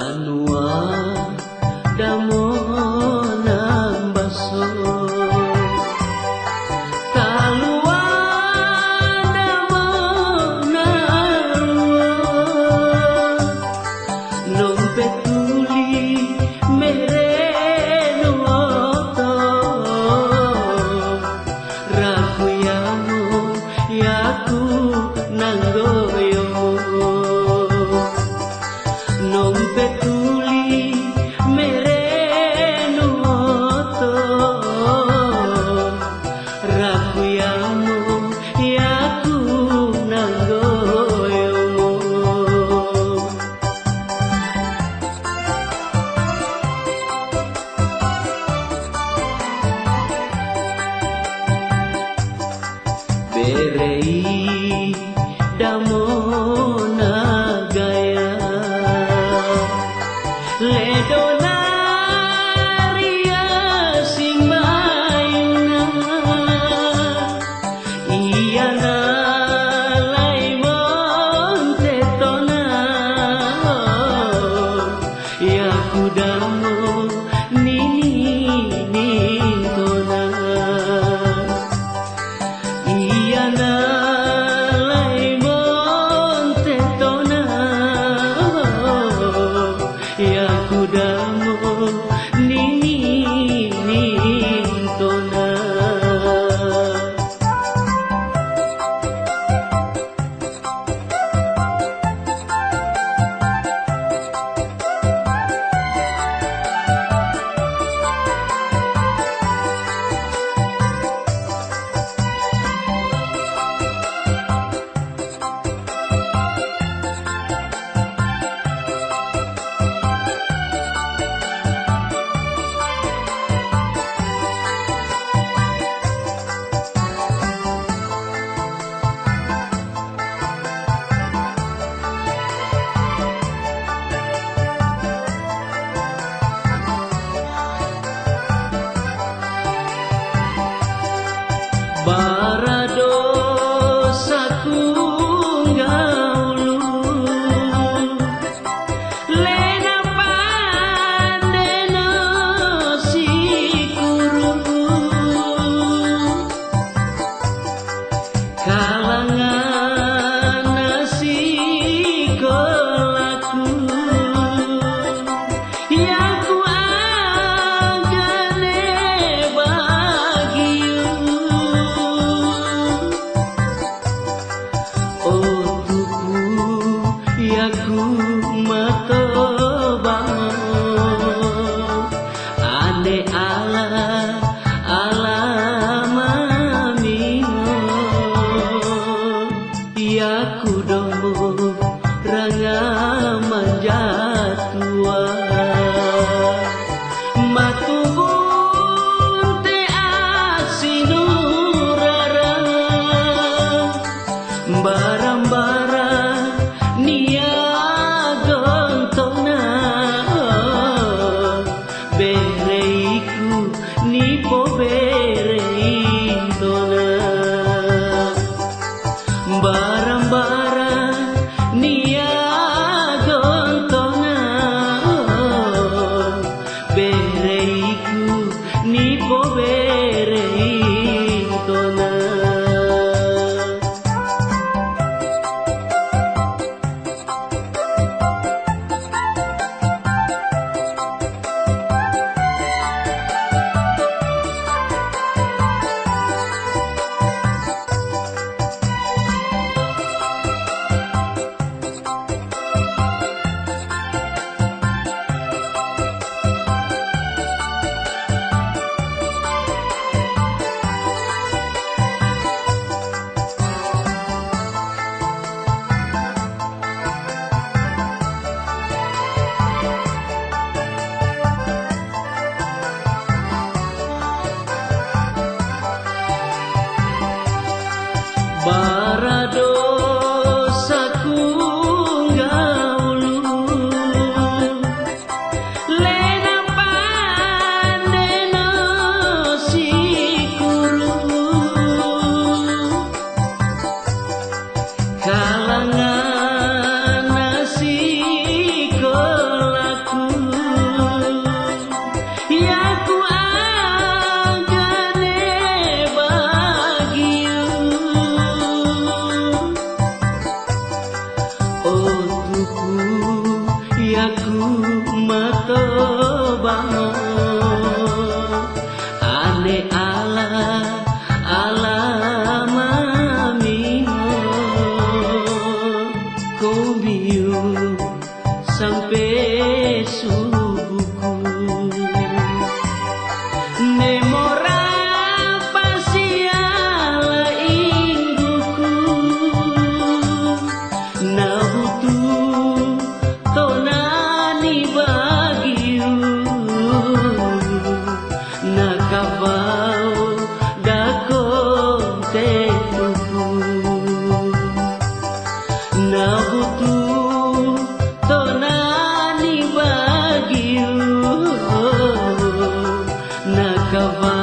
Banua damo nambaso talua damo narua nompetuli merenuoto rakuyamo yaku nanggoyo nompetuli merenuoto rakuyamo yaku nanggoyo berei damo nagaya ledona ria simbayuna iyana laimon tetona yaku damo nini nintona iyana laimon tetona yaku damo nini nintona barado saku gaulu lena pandeno sikuru kalangan nasikolaku yaku agane bagiu oh tuku yaku matobang ane ala mamino yaku domo ranga manjatua matubun te asinurara barang-barang nia gontona bereiku nipo bereintona barang-barang nia gontona Biaku mato bango ane ala mamingo kombiu sampai subuhku nemora pasiala ingguku nabutu tonani bagiu nakabau dako tetuku nabutu tonani bagiu nakabau